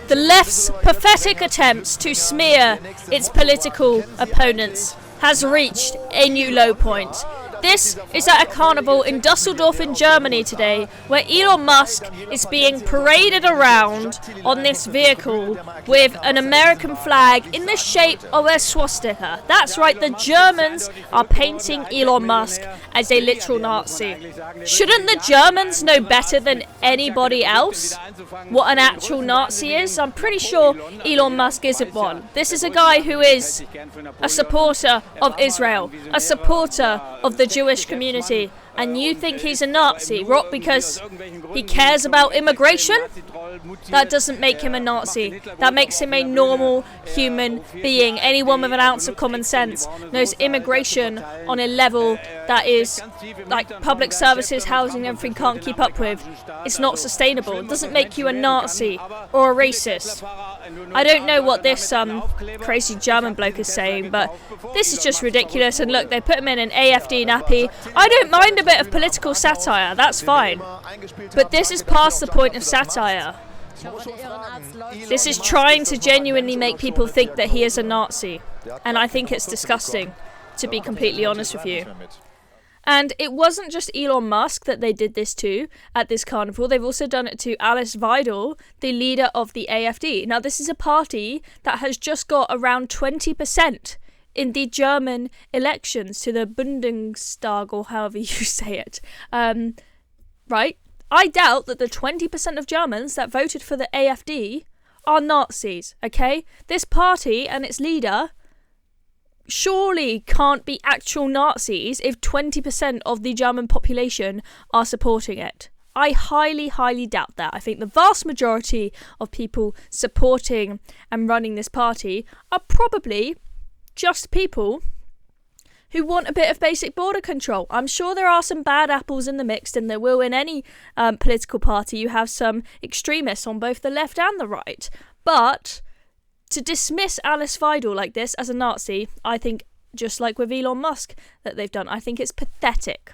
The left's pathetic attempts to smear its political opponents has reached a new low point. This is at a carnival in Dusseldorf in Germany today, where Elon Musk is being paraded around on this vehicle with an American flag in the shape of a swastika. That's right, the Germans are painting Elon Musk as a literal Nazi. Shouldn't the Germans know better than anybody else what an actual Nazi is? I'm pretty sure Elon Musk isn't one. This is a guy who is a supporter of Israel, a supporter of the Jewish community, and you think he's a Nazi, Rock, because he cares about immigration? That doesn't make him a Nazi. That makes him a normal human being. Anyone with an ounce of common sense knows immigration on a level that is like public services, housing, everything can't keep up with. It's not sustainable. It doesn't make you a Nazi or a racist. I don't know what this crazy German bloke is saying, but this is just ridiculous. And look, they put him in an AFD nappy. I don't mind a bit of political satire, that's fine. But this is past the point of satire. This is trying to genuinely make people think that he is a Nazi. And I think it's disgusting, to be completely honest with you. And it wasn't just Elon Musk that they did this to at this carnival. They've also done it to Alice Weidel, the leader of the AFD. Now, this is a party that has just got around 20% in the German elections to the Bundestag, or however you say it. Right? I doubt that the 20% of Germans that voted for the AFD are Nazis, okay? This party and its leader surely can't be actual Nazis if 20% of the German population are supporting it. I highly, highly doubt that. I think the vast majority of people supporting and running this party are probably just people who want a bit of basic border control. I'm sure there are some bad apples in the mix, and there will in any political party. You have some extremists on both the left and the right. But to dismiss Alice Weidel like this as a Nazi, I think, just like with Elon Musk that they've done, I think it's pathetic.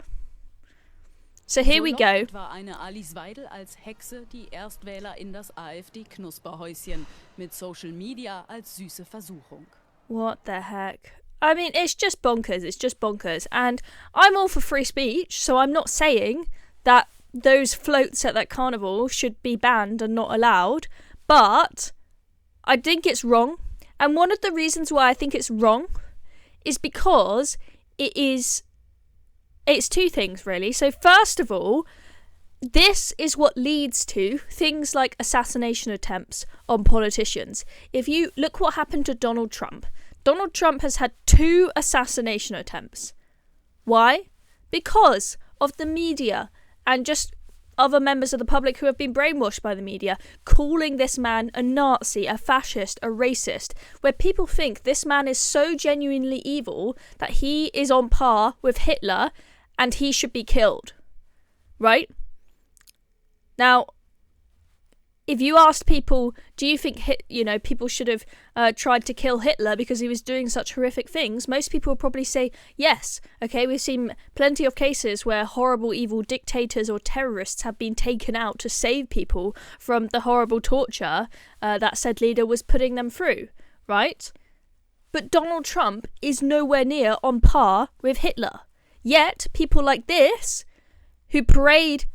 So here we go. Alice Weidel als Hexe die Erstwähler in das AfD-Knusperhäuschen mit Social Media als süße Versuchung. What the heck? I mean, it's just bonkers. It's just bonkers. And I'm all for free speech, so I'm not saying that those floats at that carnival should be banned and not allowed. But I think it's wrong. And one of the reasons why I think it's wrong is because it's two things, really. So first of all, this is what leads to things like assassination attempts on politicians. If you look what happened to Donald Trump. Donald Trump has had 2 assassination attempts. Why? Because of the media and just other members of the public who have been brainwashed by the media, calling this man a Nazi, a fascist, a racist, where people think this man is so genuinely evil that he is on par with Hitler and he should be killed. Right? Now, if you asked people, do you think people should have tried to kill Hitler because he was doing such horrific things? Most people would probably say yes. Okay, we've seen plenty of cases where horrible, evil dictators or terrorists have been taken out to save people from the horrible torture that said leader was putting them through, right? But Donald Trump is nowhere near on par with Hitler. Yet, people like this, who parade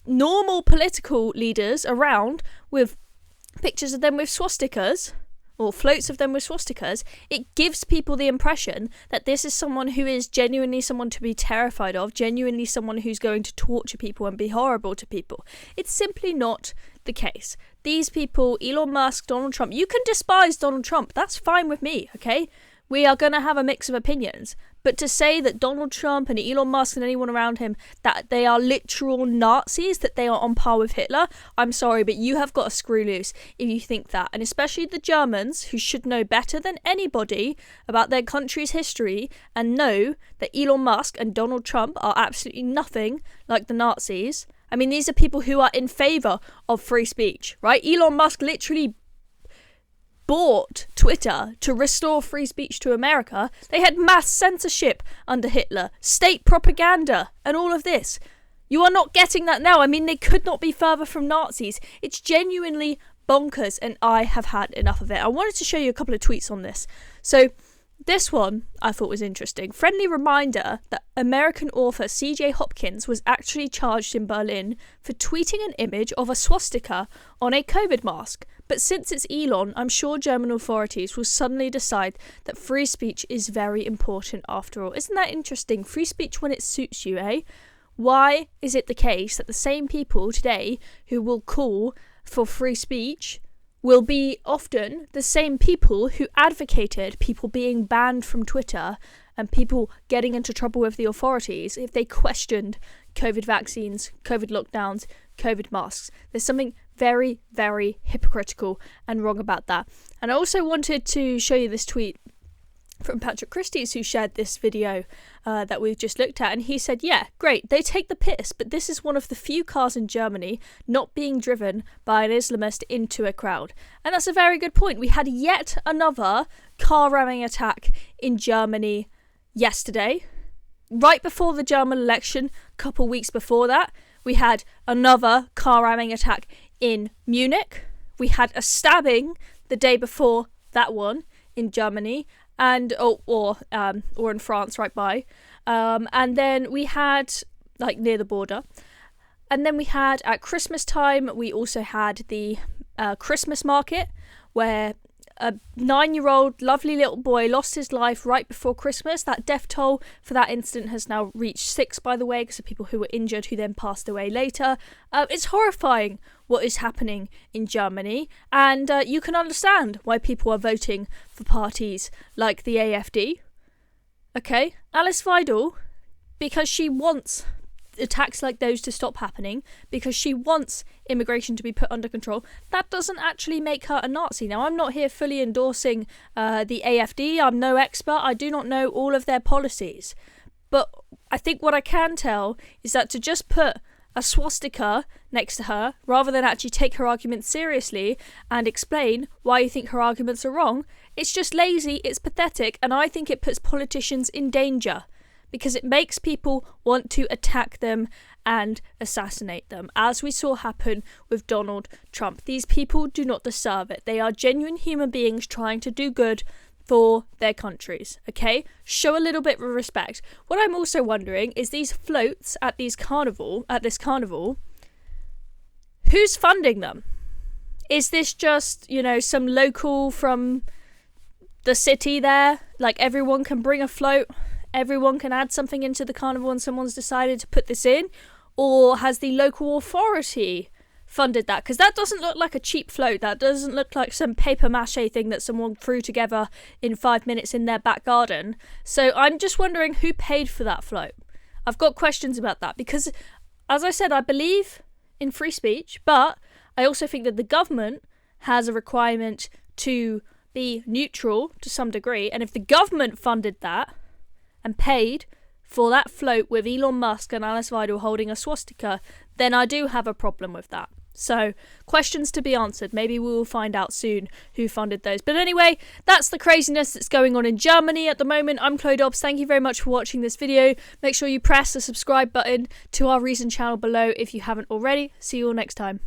normal political leaders around with pictures of them with swastikas, or floats of them with swastikas, it gives people the impression that this is someone who is genuinely someone to be terrified of, genuinely someone who's going to torture people and be horrible to people. It's simply not the case. These people, Elon Musk, Donald Trump, you can despise Donald Trump, that's fine with me, okay? We are going to have a mix of opinions. But to say that Donald Trump and Elon Musk and anyone around him, that they are literal Nazis, that they are on par with Hitler, I'm sorry, but you have got a screw loose if you think that. And especially the Germans, who should know better than anybody about their country's history and know that Elon Musk and Donald Trump are absolutely nothing like the Nazis. I mean, these are people who are in favour of free speech, right? Elon Musk literally bought Twitter to restore free speech to America. They had mass censorship under Hitler, state propaganda, and all of this. You are not getting that now. I mean, they could not be further from Nazis. It's genuinely bonkers, and I have had enough of it. I wanted to show you a couple of tweets on this. So this one I thought was interesting. Friendly reminder that American author C.J. Hopkins was actually charged in Berlin for tweeting an image of a swastika on a COVID mask. But since it's Elon, I'm sure German authorities will suddenly decide that free speech is very important after all. Isn't that interesting? Free speech when it suits you, eh? Why is it the case that the same people today who will call for free speech will be often the same people who advocated people being banned from Twitter and people getting into trouble with the authorities if they questioned COVID vaccines, COVID lockdowns, COVID masks? There's something very, very hypocritical and wrong about that. And I also wanted to show you this tweet from Patrick Christie's, who shared this video that we've just looked at, and he said, yeah, great, they take the piss, but this is one of the few cars in Germany not being driven by an Islamist into a crowd. And that's a very good point. We had yet another car ramming attack in Germany yesterday, right before the German election. A couple weeks before that, we had another car ramming attack in Munich. We had a stabbing the day before that one in Germany, and or in France right by, and then we had like near the border, and then we had at Christmas time we also had the Christmas market where a 9-year-old lovely little boy lost his life right before Christmas. That death toll for that incident has now reached 6, by the way, because of people who were injured who then passed away later. It's horrifying what is happening in Germany, and you can understand why people are voting for parties like the AfD. Okay, Alice Weidel, because she wants attacks like those to stop happening, because she wants immigration to be put under control, that doesn't actually make her a Nazi. Now, I'm not here fully endorsing the AfD. I'm no expert. I do not know all of their policies. But I think what I can tell is that to just put a swastika next to her, rather than actually take her arguments seriously and explain why you think her arguments are wrong, it's just lazy, it's pathetic, and I think it puts politicians in danger, because it makes people want to attack them and assassinate them, as we saw happen with Donald Trump. These people do not deserve it. They are genuine human beings trying to do good for their countries, okay? Show a little bit of respect. What I'm also wondering is these floats at this carnival, who's funding them? Is this just, some local from the city there? Like, everyone can bring a float, everyone can add something into the carnival and someone's decided to put this in? Or has the local authority funded that? Because that doesn't look like a cheap float. That doesn't look like some paper mache thing that someone threw together in 5 minutes in their back garden. So I'm just wondering who paid for that float. I've got questions about that because, as I said, I believe in free speech, but I also think that the government has a requirement to be neutral to some degree. And if the government funded that and paid for that float with Elon Musk and Alice Weidel holding a swastika, then I do have a problem with that. So, questions to be answered. Maybe we will find out soon who funded those. But anyway, that's the craziness that's going on in Germany at the moment. I'm Chloe Dobbs. Thank you very much for watching this video. Make sure you press the subscribe button to our Reason channel below if you haven't already. See you all next time.